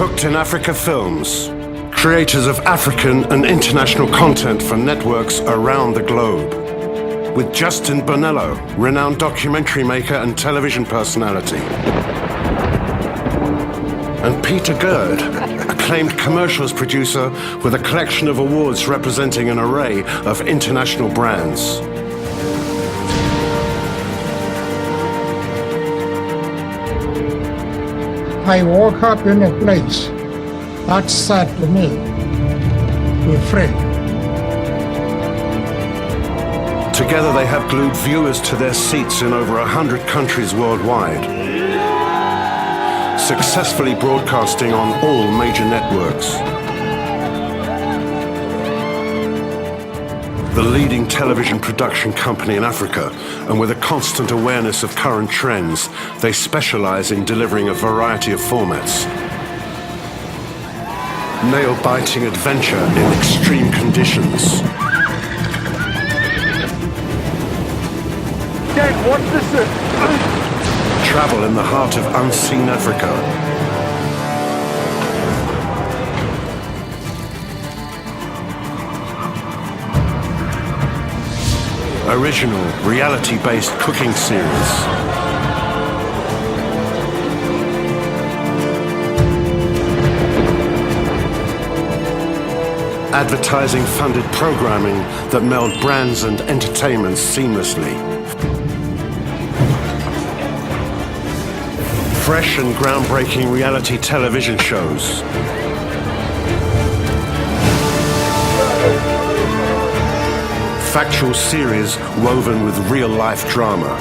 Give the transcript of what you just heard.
Cooked in Africa Films, creators of African and international content for networks around the globe. With Justin Bonello, renowned documentary maker and television personality. And Peter Gerd, acclaimed commercials producer with a collection of awards representing an array of international brands. I woke up in a place that said to me, "Be free." Together they have glued viewers to their seats in over 100 countries worldwide, successfully broadcasting on all major networks. The leading television production company in Africa, and with a constant awareness of current trends, they specialize in delivering a variety of formats. Nail-biting adventure in extreme conditions. Dad, what's this? Travel in the heart of unseen Africa. Original, reality-based cooking series. Advertising-funded programming that meld brands and entertainment seamlessly. Fresh and groundbreaking reality television shows. Factual series woven with real-life drama.